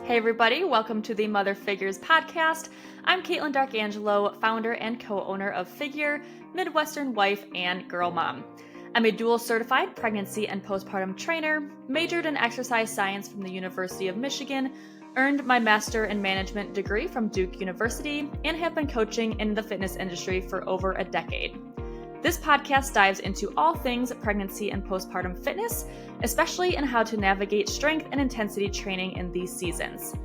Hey everybody, welcome to the Mother Figures podcast. I'm Katelyn D'Arcangelo, founder and co-owner of Figure, Midwestern wife, and girl mom. I'm a dual certified pregnancy and postpartum trainer, majored in exercise science from the University of Michigan, earned my master in management degree from Duke University, and have been coaching in the fitness industry for over a decade. This podcast dives into all things pregnancy and postpartum fitness, especially in how to navigate strength and intensity training in these seasons.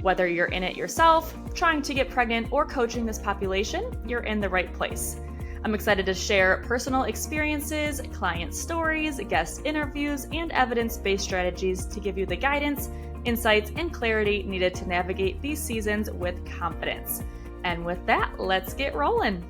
Whether you're in it yourself, trying to get pregnant, or coaching this population, you're in the right place. I'm excited to share personal experiences, client stories, guest interviews, and evidence-based strategies to give you the guidance, insights, and clarity needed to navigate these seasons with confidence. And with that, let's get rolling.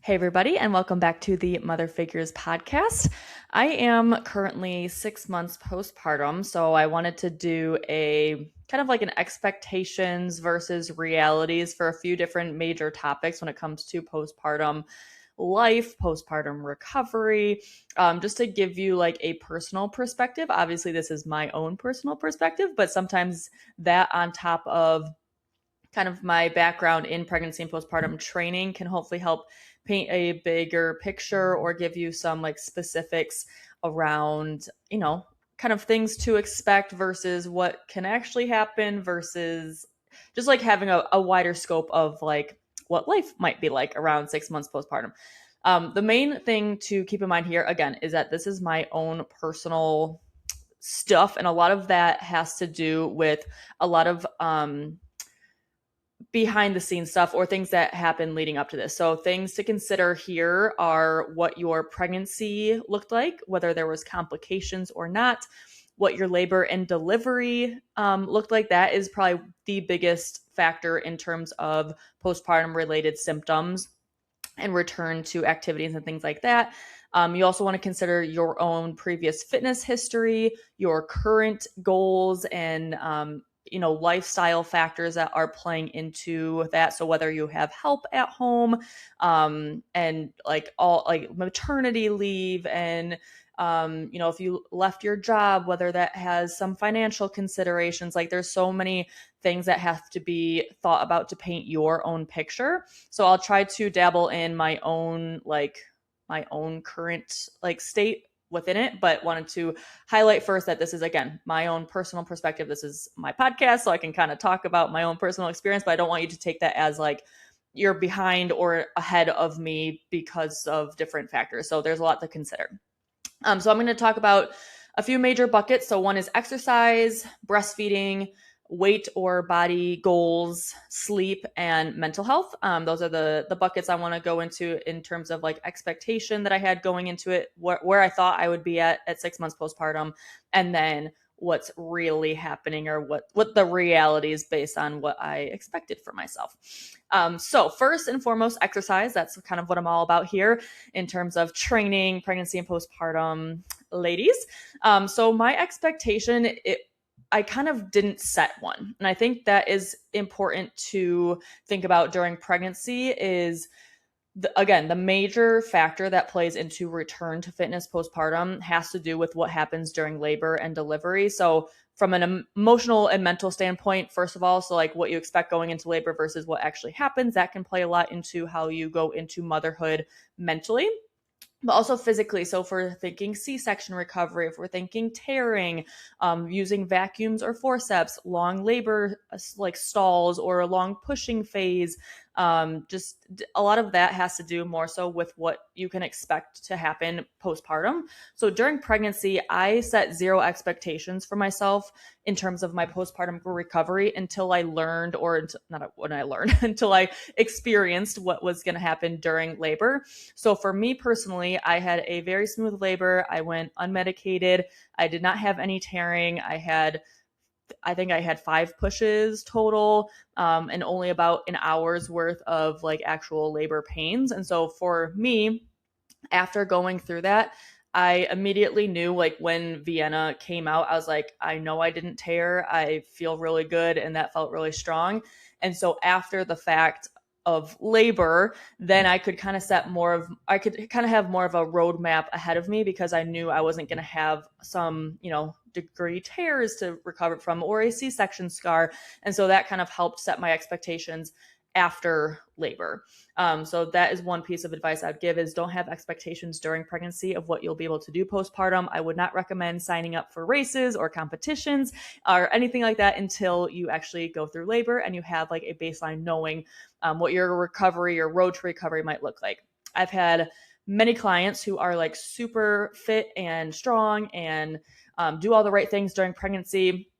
Hey everybody, and welcome back to the Mother Figures podcast. I am currently 6 months postpartum, so I wanted to do a kind of like an expectations versus realities for a few different major topics when it comes to postpartum life, postpartum recovery, just to give you like a personal perspective. Obviously, this is my own personal perspective, but sometimes that on top of kind of my background in pregnancy and postpartum training can hopefully help paint a bigger picture or give you some like specifics around, kind of things to expect versus what can actually happen versus just like having a wider scope of like what life might be like around 6 months postpartum. The main thing to keep in mind here, again, is that this is my own personal stuff. And a lot of that has to do with a lot of, behind the scenes stuff or things that happen leading up to this. So things to consider here are what your pregnancy looked like, whether there was complications or not, what your labor and delivery looked like. That is probably the biggest factor in terms of postpartum related symptoms and return to activities and things like that. You also want to consider your own previous fitness history, your current goals, and lifestyle factors that are playing into that. So whether you have help at home, and like all like maternity leave, and if you left your job, whether that has some financial considerations, like there's so many things that have to be thought about to paint your own picture. So I'll try to dabble in my own current like state within it, but wanted to highlight first that this is, again, my own personal perspective. This is my podcast, so I can kind of talk about my own personal experience, but I don't want you to take that as like you're behind or ahead of me because of different factors. So there's a lot to consider. So I'm going to talk about a few major buckets. So one is exercise, breastfeeding, weight or body goals, sleep, and mental health. Those are the buckets I want to go into in terms of like expectation that I had going into it, where I thought I would be at 6 months postpartum, and then what's really happening or what the reality is based on what I expected for myself. So first and foremost, exercise. That's kind of what I'm all about here in terms of training pregnancy and postpartum ladies. So my expectation, I kind of didn't set one. And I think that is important to think about during pregnancy is, the major factor that plays into return to fitness postpartum has to do with what happens during labor and delivery. So from an emotional and mental standpoint, first of all, so like what you expect going into labor versus what actually happens, that can play a lot into how you go into motherhood mentally. But also physically. So if we're thinking C-section recovery, if we're thinking tearing, using vacuums or forceps, long labor like stalls or a long pushing phase, just a lot of that has to do more so with what you can expect to happen postpartum. So during pregnancy, I set zero expectations for myself in terms of my postpartum recovery until I learned, until I experienced what was going to happen during labor. So for me personally, I had a very smooth labor. I went unmedicated. I did not have any tearing. I think I had 5 pushes total, and only about an hour's worth of like actual labor pains. And so for me, after going through that, I immediately knew, like when Vienna came out, I was like, I know I didn't tear. I feel really good. And that felt really strong. And so after the fact of labor, then I could kind of have more of a roadmap ahead of me, because I knew I wasn't going to have some, degree tears to recover from, or a C-section scar. And so that kind of helped set my expectations after labor. So that is one piece of advice I'd give, is don't have expectations during pregnancy of what you'll be able to do postpartum. I would not recommend signing up for races or competitions or anything like that until you actually go through labor and you have like a baseline knowing what your recovery or road to recovery might look like. I've had many clients who are like super fit and strong and do all the right things during pregnancy,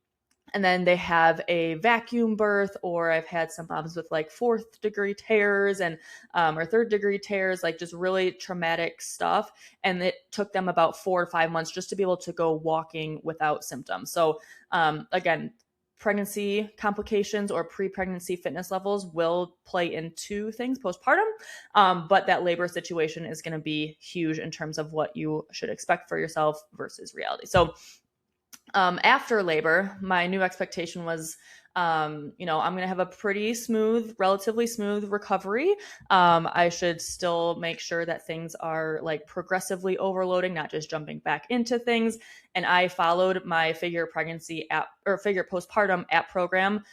and then they have a vacuum birth, or I've had some moms with like 4th degree tears and or 3rd degree tears, like just really traumatic stuff. And it took them about 4 to 5 months just to be able to go walking without symptoms. So again, pregnancy complications or pre-pregnancy fitness levels will play into things postpartum, but that labor situation is going to be huge in terms of what you should expect for yourself versus reality. So after labor, my new expectation was, I'm going to have a pretty relatively smooth recovery. I should still make sure that things are like progressively overloading, not just jumping back into things. And I followed my Figure Pregnancy app or Figure Postpartum app program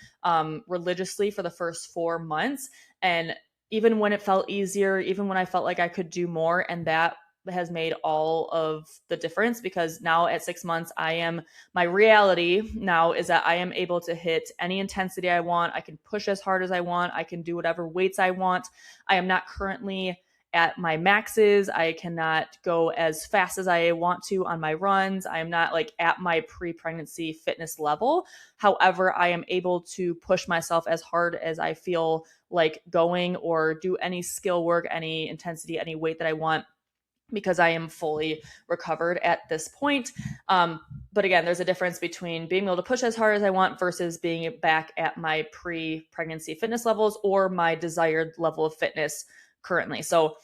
religiously for the first 4 months. And even when it felt easier, even when I felt like I could do more, and that has made all of the difference, because now at 6 months, my reality now is that I am able to hit any intensity I want. I can push as hard as I want. I can do whatever weights I want. I am not currently at my maxes. I cannot go as fast as I want to on my runs. I am not like at my pre-pregnancy fitness level. However, I am able to push myself as hard as I feel like going, or do any skill work, any intensity, any weight that I want, because I am fully recovered at this point. But again, there's a difference between being able to push as hard as I want versus being back at my pre-pregnancy fitness levels or my desired level of fitness currently. So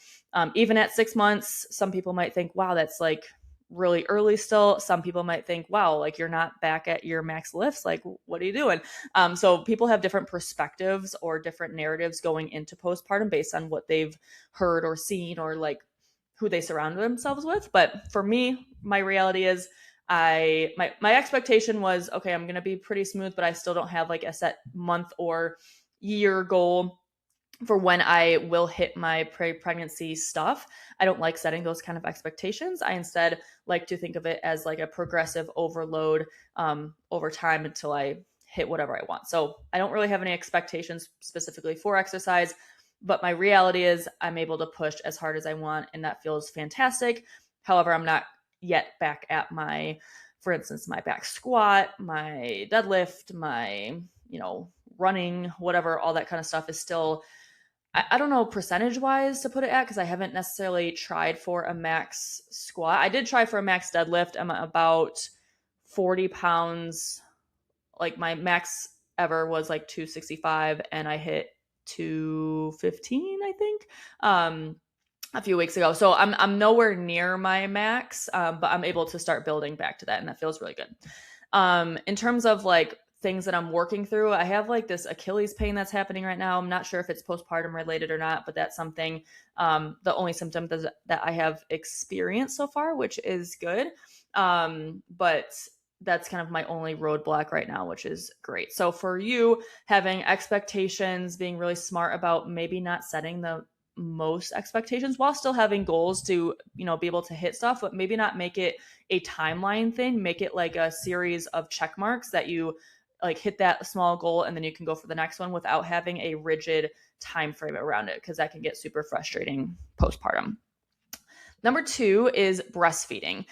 even at 6 months, some people might think, wow, that's like really early still. Some people might think, wow, like you're not back at your max lifts. Like, what are you doing? So people have different perspectives or different narratives going into postpartum based on what they've heard or seen, or like who they surround themselves with. But for me, my reality is my expectation was, okay, I'm going to be pretty smooth, but I still don't have like a set month or year goal for when I will hit my pre-pregnancy stuff. I don't like setting those kind of expectations. I instead like to think of it as like a progressive overload over time until I hit whatever I want. So I don't really have any expectations specifically for exercise, but my reality is I'm able to push as hard as I want, and that feels fantastic. However, I'm not yet back at for instance, my back squat, my deadlift, my, running, whatever, all that kind of stuff is still, I don't know percentage wise to put it at, because I haven't necessarily tried for a max squat. I did try for a max deadlift. I'm about 40 pounds. Like my max ever was like 265, and I hit 215, I think, a few weeks ago. So I'm nowhere near my max, but I'm able to start building back to that, and that feels really good. In terms of like things that I'm working through, I have like this Achilles pain that's happening right now. I'm not sure if it's postpartum related or not, but that's something, the only symptom that I have experienced so far, which is good. But that's kind of my only roadblock right now, which is great. So for you, having expectations, being really smart about maybe not setting the most expectations while still having goals to, be able to hit stuff, but maybe not make it a timeline thing. Make it like a series of check marks that you like hit that small goal and then you can go for the next one without having a rigid time frame around it, because that can get super frustrating postpartum. Number 2 is breastfeeding.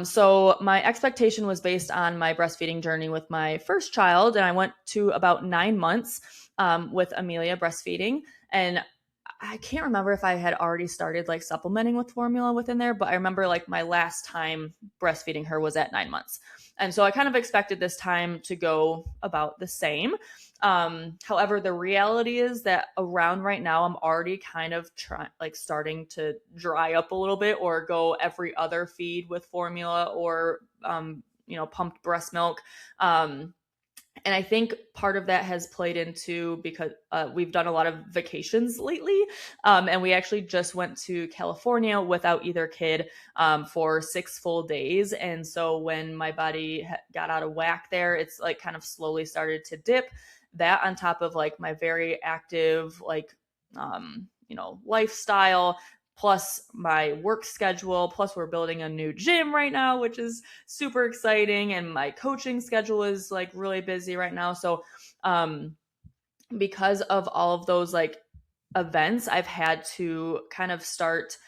So my expectation was based on my breastfeeding journey with my first child, and I went to about 9 months with Amelia breastfeeding. And I can't remember if I had already started like supplementing with formula within there, but I remember like my last time breastfeeding her was at 9 months. And so I kind of expected this time to go about the same. However, the reality is that around right now, I'm already kind of starting to dry up a little bit, or go every other feed with formula, or, pumped breast milk. And I think part of that has played into because we've done a lot of vacations lately. And we actually just went to California without either kid for 6 full days. And so when my body got out of whack there, it's like kind of slowly started to dip. That on top of like my very active, like, lifestyle, plus my work schedule, plus we're building a new gym right now, which is super exciting, and my coaching schedule is like really busy right now. So because of all of those like events, I've had to kind of start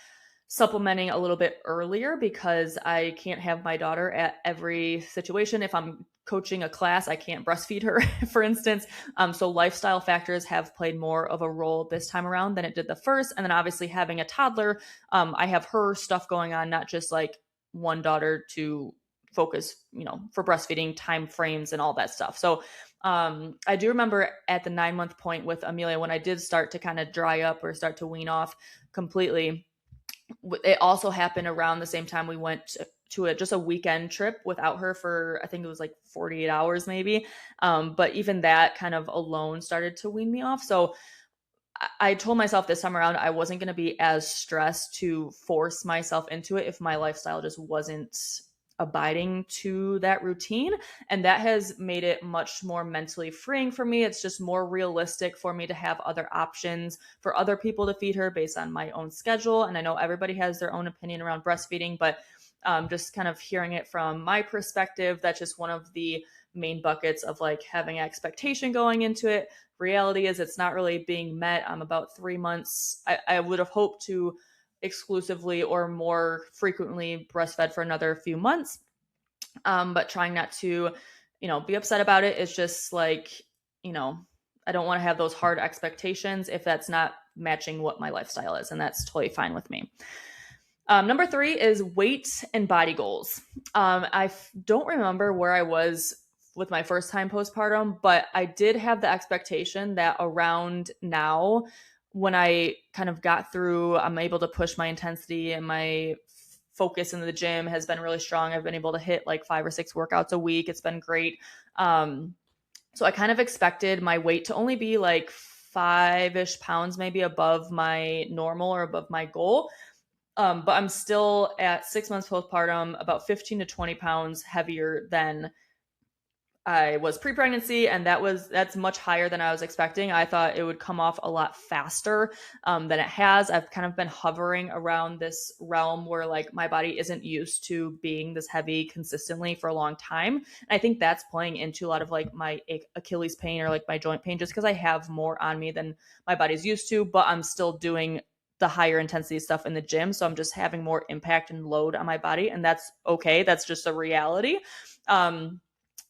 supplementing a little bit earlier because I can't have my daughter at every situation. If I'm coaching a class, I can't breastfeed her, for instance. So lifestyle factors have played more of a role this time around than it did the first. And then obviously having a toddler, I have her stuff going on, not just like one daughter to focus, for breastfeeding time frames and all that stuff. So I do remember at the 9-month point with Amelia, when I did start to kind of dry up or start to wean off completely, it also happened around the same time we went to just a weekend trip without her for, I think it was like 48 hours maybe. But even that kind of alone started to wean me off. So I told myself this time around I wasn't going to be as stressed to force myself into it if my lifestyle just wasn't abiding to that routine. And that has made it much more mentally freeing for me. It's just more realistic for me to have other options for other people to feed her based on my own schedule. And I know everybody has their own opinion around breastfeeding, but just kind of hearing it from my perspective, that's just one of the main buckets of like having expectation going into it. Reality is it's not really being met. I'm about 3 months. I would have hoped to exclusively or more frequently breastfed for another few months. But trying not to, be upset about it. It's just like, I don't want to have those hard expectations if that's not matching what my lifestyle is. And that's totally fine with me. Number 3 is weight and body goals. I don't remember where I was with my first time postpartum, but I did have the expectation that around now, when I kind of got through, I'm able to push my intensity and my focus in the gym has been really strong. I've been able to hit like 5 or 6 workouts a week. It's been great. So I kind of expected my weight to only be like 5-ish pounds, maybe above my normal or above my goal. But I'm still at 6 months postpartum, about 15 to 20 pounds heavier than I was pre-pregnancy, and that's much higher than I was expecting. I thought it would come off a lot faster than it has. I've kind of been hovering around this realm where like my body isn't used to being this heavy consistently for a long time. And I think that's playing into a lot of like my Achilles pain or like my joint pain, just because I have more on me than my body's used to, but I'm still doing the higher intensity stuff in the gym. So I'm just having more impact and load on my body, and that's okay. That's just a reality.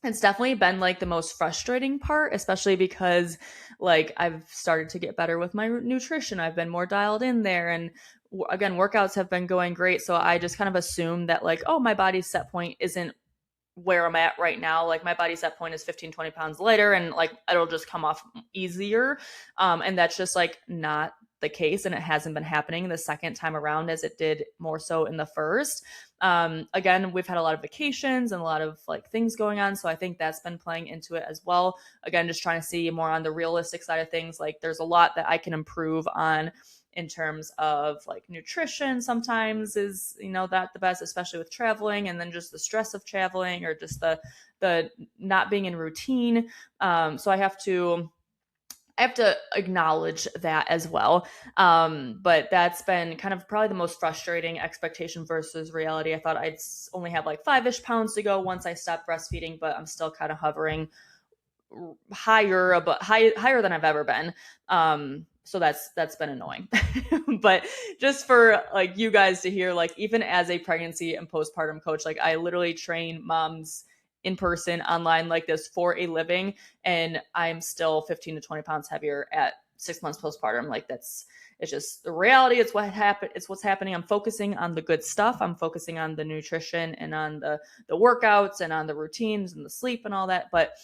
It's definitely been like the most frustrating part, especially because like I've started to get better with my nutrition. I've been more dialed in there, and again, workouts have been going great. So I just kind of assume that like, oh, my body's set point isn't where I'm at right now. Like my body set point is 15, 20 pounds lighter, and like it'll just come off easier. And that's just like not the case, and it hasn't been happening the second time around as it did more so in the first. Again, we've had a lot of vacations and a lot of like things going on, so I think that's been playing into it as well. Again, just trying to see more on the realistic side of things. Like there's a lot that I can improve on in terms of like nutrition. Sometimes is that the best, especially with traveling, and then just the stress of traveling or just the not being in routine. So I have to acknowledge that as well. But that's been kind of probably the most frustrating expectation versus reality. I thought I'd only have like 5-ish pounds to go once I stopped breastfeeding, but I'm still kind of hovering higher than I've ever been. So that's been annoying. But just for like you guys to hear, like even as a pregnancy and postpartum coach, like I literally train moms in person, online like this for a living, and I'm still 15 to 20 pounds heavier at 6 months postpartum. Like it's just the reality. It's what happened. It's what's happening. I'm focusing on the good stuff. I'm focusing on the nutrition and on the workouts and on the routines and the sleep and all that. But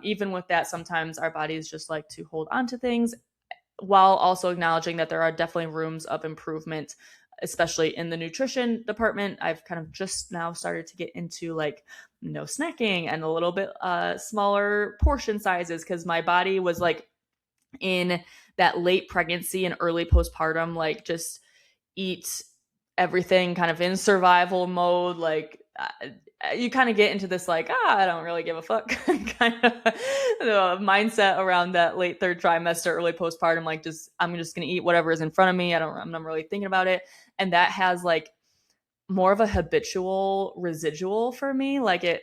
even with that, sometimes our bodies just like to hold on to things, while also acknowledging that there are definitely rooms of improvement, especially in the nutrition department. I've kind of just now started to get into like no snacking and a little bit smaller portion sizes, because my body was like in that late pregnancy and early postpartum, like just eat everything kind of in survival mode. Like you kind of get into this like, I don't really give a fuck kind of mindset around that late third trimester, early postpartum. Like I'm just going to eat whatever is in front of me. I'm not really thinking about it. And that has like more of a habitual residual for me. Like it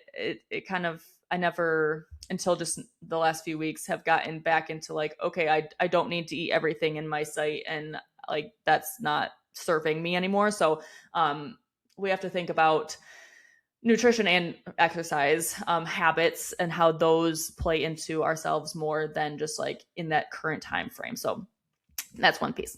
kind of, I never until just the last few weeks have gotten back into like, okay, I don't need to eat everything in my sight, and like that's not serving me anymore. So we have to think about nutrition and exercise habits and how those play into ourselves more than just like in that current time frame. So that's one piece.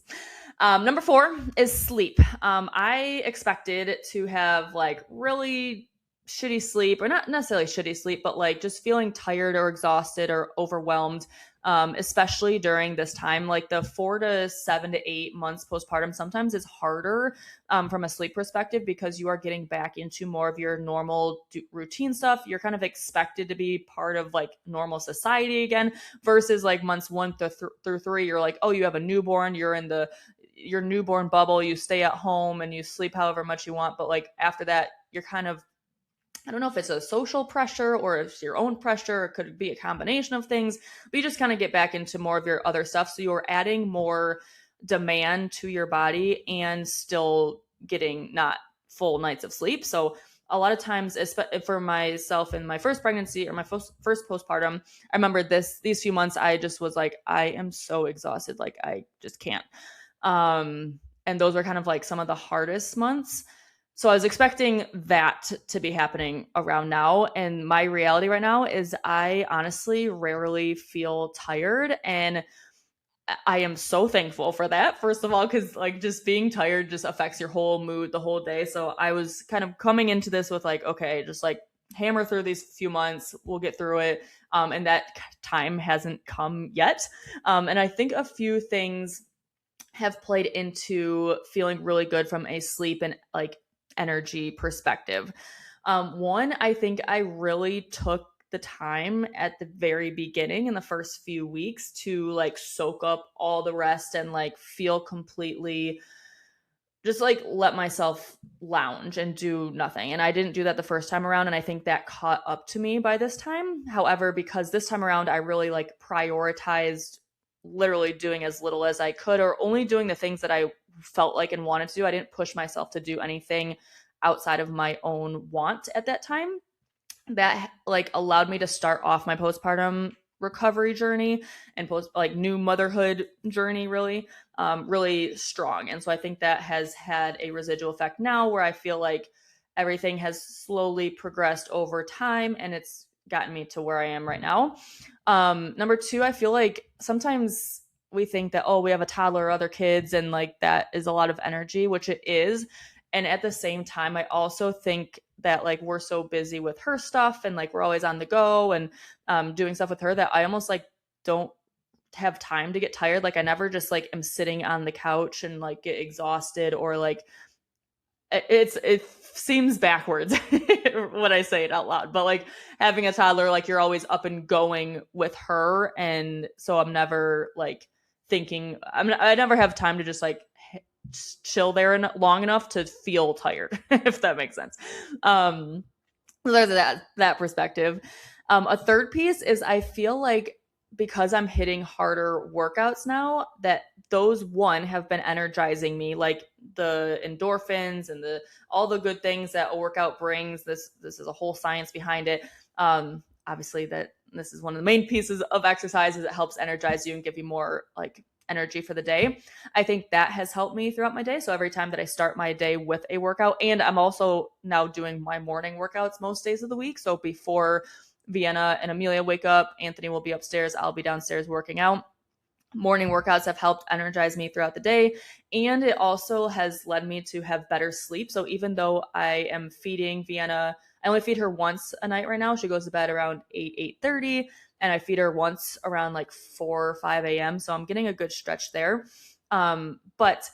Number 4 is sleep. I expected to have like really shitty sleep, or not necessarily shitty sleep, but like just feeling tired or exhausted or overwhelmed, especially during this time. Like the 4 to 7 to 8 months postpartum sometimes is harder from a sleep perspective, because you are getting back into more of your normal routine stuff. You're kind of expected to be part of like normal society again, versus like months 1 through 3, you're like, oh, you have a newborn, you're in your newborn bubble, you stay at home and you sleep however much you want. But like after that, you're kind of, I don't know if it's a social pressure or if it's your own pressure, it could be a combination of things, but you just kind of get back into more of your other stuff. So you're adding more demand to your body and still getting not full nights of sleep. So a lot of times, for myself in my first pregnancy or my first postpartum, I remember these few months, I just was like, I am so exhausted. Like I just can't. And those were kind of like some of the hardest months. So I was expecting that to be happening around now. And my reality right now is I honestly rarely feel tired. And I am so thankful for that, first of all, because like just being tired just affects your whole mood the whole day. So I was kind of coming into this with like, okay, just like hammer through these few months, we'll get through it. And that time hasn't come yet. And I think a few things have played into feeling really good from a sleep and like energy perspective. One, I think I really took the time at the very beginning in the first few weeks to like soak up all the rest and like feel completely just like let myself lounge and do nothing. And I didn't do that the first time around. And I think that caught up to me by this time. However, because this time around, I really like prioritized literally doing as little as I could, or only doing the things that I felt like and wanted to do. I didn't push myself to do anything outside of my own want at that time. That like allowed me to start off my postpartum recovery journey and new motherhood journey really strong. And so I think that has had a residual effect now, where I feel like everything has slowly progressed over time and it's gotten me to where I am right now. Number 2, I feel like sometimes we think that, oh, we have a toddler or other kids and like that is a lot of energy, which it is. And at the same time, I also think that like we're so busy with her stuff and like we're always on the go and doing stuff with her that I almost like don't have time to get tired. Like I never just like am sitting on the couch and like get exhausted, or like it seems backwards when I say it out loud, but like having a toddler, like you're always up and going with her. And so I'm never like thinking, I never have time to just like chill there long enough to feel tired, if that makes sense. So there's that perspective. A third piece is I feel like because I'm hitting harder workouts now, that those have been energizing me, like the endorphins and all the good things that a workout brings. This is a whole science behind it. Obviously that this is one of the main pieces of exercise, is it helps energize you and give you more like energy for the day. I think that has helped me throughout my day. So every time that I start my day with a workout, and I'm also now doing my morning workouts most days of the week. So before Vienna and Amelia wake up, Anthony will be upstairs, I'll be downstairs working out. Morning workouts have helped energize me throughout the day. And it also has led me to have better sleep. So even though I am feeding Vienna, I only feed her once a night right now. She goes to bed around 8:30, and I feed her once around like 4 or 5 a.m. So I'm getting a good stretch there. But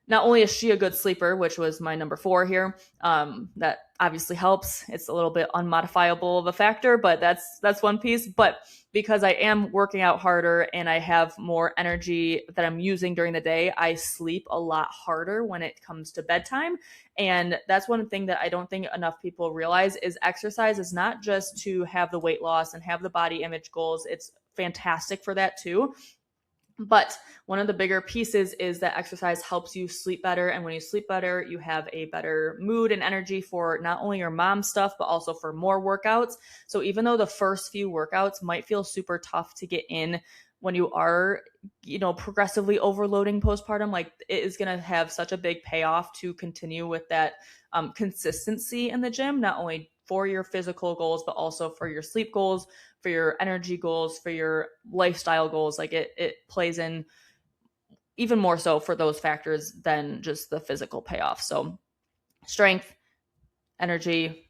not only is she a good sleeper, which was my number 4 here, that obviously helps. It's a little bit unmodifiable of a factor, but that's one piece. But because I am working out harder and I have more energy that I'm using during the day, I sleep a lot harder when it comes to bedtime. And that's one thing that I don't think enough people realize is exercise is not just to have the weight loss and have the body image goals. It's fantastic for that too. But one of the bigger pieces is that exercise helps you sleep better. And when you sleep better, you have a better mood and energy for not only your mom stuff, but also for more workouts. So even though the first few workouts might feel super tough to get in when you are, progressively overloading postpartum, like it is going to have such a big payoff to continue with that consistency in the gym, not only for your physical goals, but also for your sleep goals, for your energy goals, for your lifestyle goals. Like it plays in even more so for those factors than just the physical payoff. So strength, energy,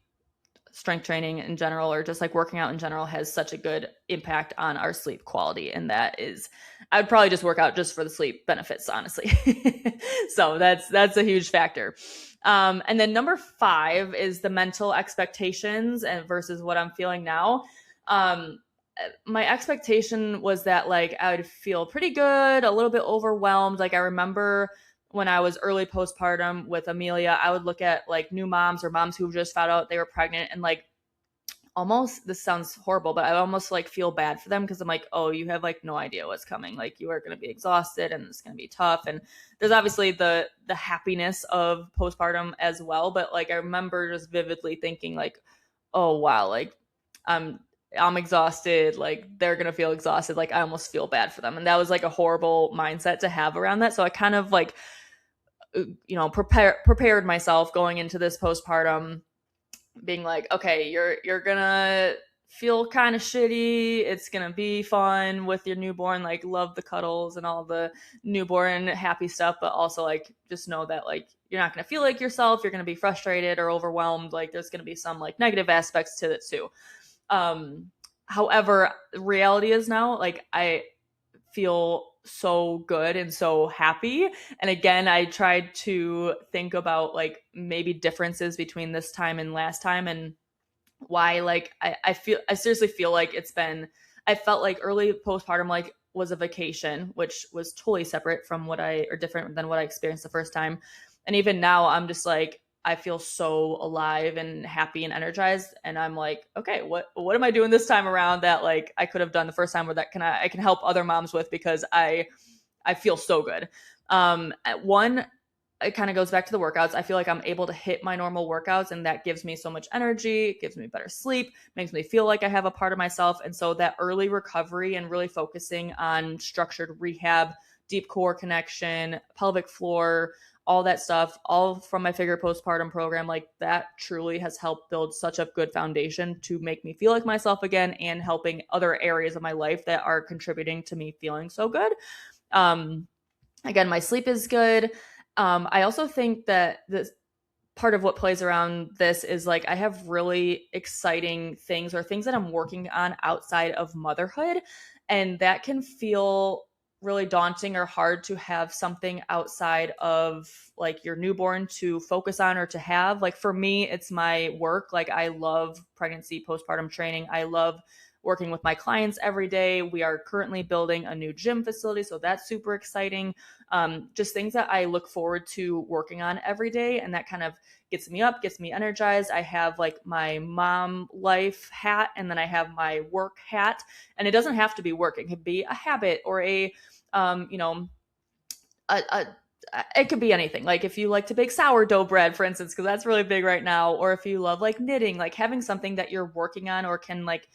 strength training in general, or just like working out in general, has such a good impact on our sleep quality. And that is, I would probably just work out just for the sleep benefits, honestly. So that's a huge factor. And then number 5 is the mental expectations and versus what I'm feeling now. My expectation was that like I would feel pretty good, a little bit overwhelmed. Like I remember when I was early postpartum with Amelia, I would look at like new moms or moms who just found out they were pregnant and like almost, this sounds horrible, but I almost like feel bad for them because I'm like, oh, you have like no idea what's coming. Like you are going to be exhausted and it's going to be tough. And there's obviously the happiness of postpartum as well. But like I remember just vividly thinking like, oh wow, like I'm exhausted. Like they're going to feel exhausted. Like I almost feel bad for them. And that was like a horrible mindset to have around that. So I kind of like, prepared myself going into this postpartum being like, okay, you're gonna feel kind of shitty. It's gonna be fun with your newborn, like love the cuddles and all the newborn happy stuff, but also like just know that like you're not gonna feel like yourself. You're gonna be frustrated or overwhelmed. Like there's gonna be some like negative aspects to it too. However, reality is now like I feel so good and so happy. And again, I tried to think about like maybe differences between this time and last time and why like I seriously feel like I felt like early postpartum like was a vacation, which was totally separate from different than what I experienced the first time. And even now I'm just like, I feel so alive and happy and energized. And I'm like, okay, what am I doing this time around that like I could have done the first time, or that I can help other moms with, because I feel so good. One, it kind of goes back to the workouts. I feel like I'm able to hit my normal workouts, and that gives me so much energy. It gives me better sleep, makes me feel like I have a part of myself. And so that early recovery and really focusing on structured rehab, deep core connection, pelvic floor, all that stuff, all from my Figure Postpartum program, like that truly has helped build such a good foundation to make me feel like myself again, and helping other areas of my life that are contributing to me feeling so good. Again, my sleep is good. I also think that this part of what plays around this is like I have really exciting things or things that I'm working on outside of motherhood, and that can feel really daunting or hard to have something outside of like your newborn to focus on or to have. Like for me, it's my work. Like I love pregnancy postpartum training. I love working with my clients every day. We are currently building a new gym facility, so that's super exciting. Just things that I look forward to working on every day, and that kind of gets me up, gets me energized. I have like my mom life hat, and then I have my work hat, and it doesn't have to be work. It could be a habit or a it could be anything. Like if you like to bake sourdough bread, for instance, because that's really big right now, or if you love like knitting, like having something that you're working on or can like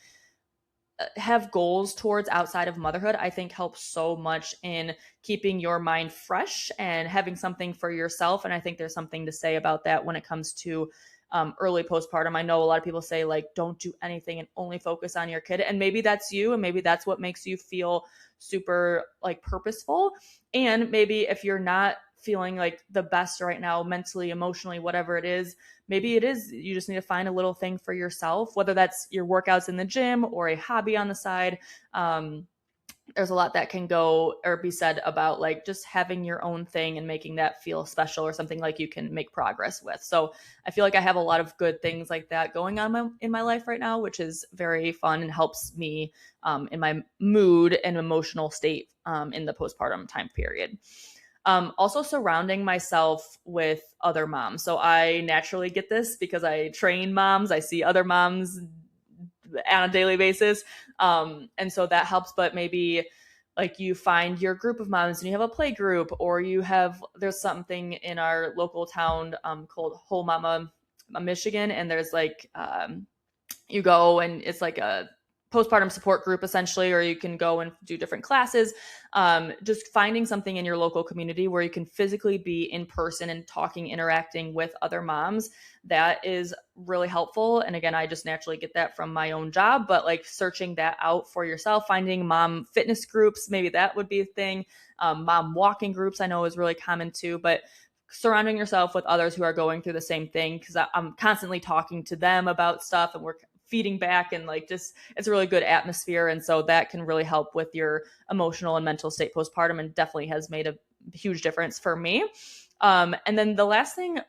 have goals towards outside of motherhood, I think helps so much in keeping your mind fresh and having something for yourself. And I think there's something to say about that when it comes to early postpartum. I know a lot of people say like, don't do anything and only focus on your kid. And maybe that's you. And maybe that's what makes you feel super like purposeful. And maybe if you're not feeling like the best right now, mentally, emotionally, whatever it is, maybe it is, you just need to find a little thing for yourself, whether that's your workouts in the gym or a hobby on the side. there's a lot that can go or be said about like just having your own thing and making that feel special or something like you can make progress with. So I feel like I have a lot of good things like that going on in my life right now, which is very fun and helps me in my mood and emotional state in the postpartum time period. Also surrounding myself with other moms. So I naturally get this because I train moms. I see other moms on a daily basis. And so that helps, but maybe like you find your group of moms and you have a play group, or there's something in our local town called Whole Mama Michigan. And there's like, you go and it's like a postpartum support group essentially, or you can go and do different classes. Just finding something in your local community where you can physically be in person and interacting with other moms, that is really helpful. And again, I just naturally get that from my own job, but like searching that out for yourself, finding mom fitness groups, maybe that would be a thing. Mom walking groups I know is really common too, but surrounding yourself with others who are going through the same thing, because I'm constantly talking to them about stuff and we're feeding back, and like just it's a really good atmosphere. And so that can really help with your emotional and mental state postpartum, and definitely has made a huge difference for me. And then the last thing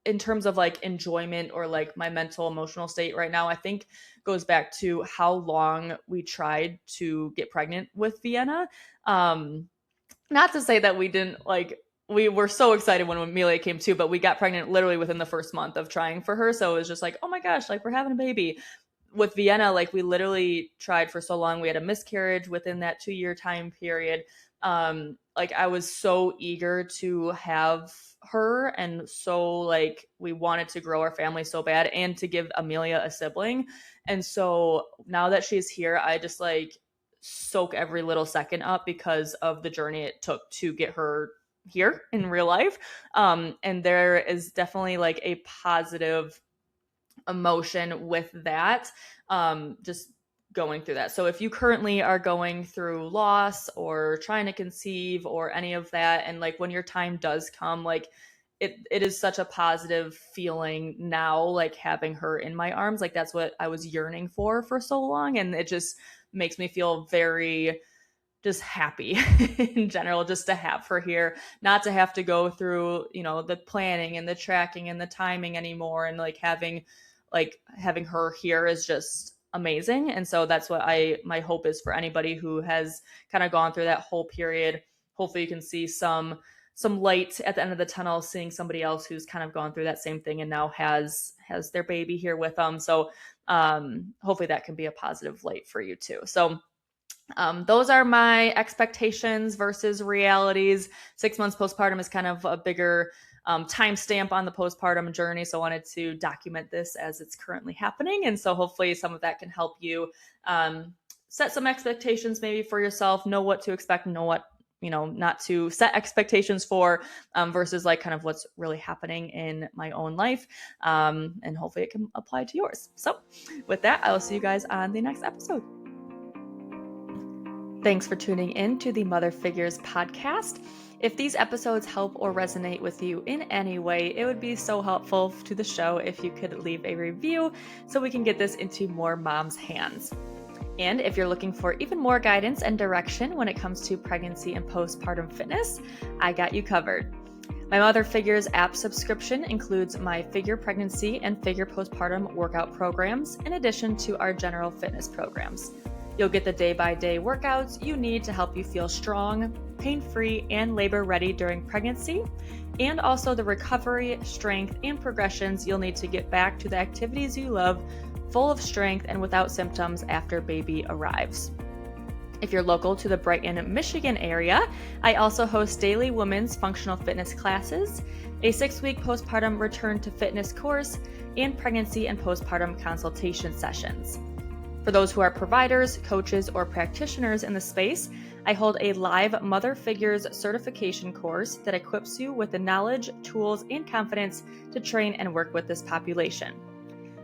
in terms of like enjoyment or like my mental emotional state right now, I think goes back to how long we tried to get pregnant with Vienna. Not to say that we didn't like, we were so excited when Amelia came too, but we got pregnant literally within the first month of trying for her. So it was just like, oh my gosh, like we're having a baby. With Vienna, like we literally tried for so long. We had a miscarriage within that 2-year time period. Like I was so eager to have her, and so like we wanted to grow our family so bad and to give Amelia a sibling. And so now that she's here, I just like soak every little second up because of the journey it took to get her here in real life. And there is definitely like a positive emotion with that, just going through that. So if you currently are going through loss or trying to conceive or any of that, and like when your time does come, like it is such a positive feeling now, like having her in my arms, like that's what I was yearning for so long. And it just makes me feel very just happy in general, just to have her here, not to have to go through, the planning and the tracking and the timing anymore. And like having her here is just amazing. And so that's what my hope is for anybody who has kind of gone through that whole period. Hopefully you can see some light at the end of the tunnel, seeing somebody else who's kind of gone through that same thing and now has their baby here with them. So hopefully that can be a positive light for you too. So those are my expectations versus realities. 6 months postpartum is kind of a bigger timestamp on the postpartum journey. So I wanted to document this as it's currently happening. And so hopefully some of that can help you set some expectations maybe for yourself, know what to expect, know what, not to set expectations for, versus like kind of what's really happening in my own life. And hopefully it can apply to yours. So with that, I will see you guys on the next episode. Thanks for tuning in to the Mother Figures podcast. If these episodes help or resonate with you in any way, it would be so helpful to the show if you could leave a review so we can get this into more moms' hands. And if you're looking for even more guidance and direction when it comes to pregnancy and postpartum fitness, I got you covered. My Mother Figures app subscription includes my Figure Pregnancy and Figure Postpartum workout programs, in addition to our general fitness programs. You'll get the day-by-day workouts you need to help you feel strong, pain-free, and labor-ready during pregnancy, and also the recovery, strength, and progressions you'll need to get back to the activities you love, full of strength and without symptoms after baby arrives. If you're local to the Brighton, Michigan area, I also host daily women's functional fitness classes, a 6-week postpartum return to fitness course, and pregnancy and postpartum consultation sessions. For those who are providers, coaches, or practitioners in the space, I hold a live Mother Figures certification course that equips you with the knowledge, tools, and confidence to train and work with this population.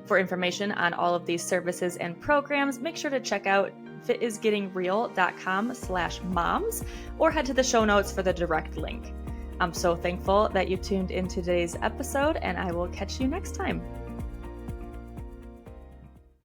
For information on all of these services and programs, make sure to check out fitisgettingreal.com/moms or head to the show notes for the direct link. I'm so thankful that you tuned in today's episode, and I will catch you next time.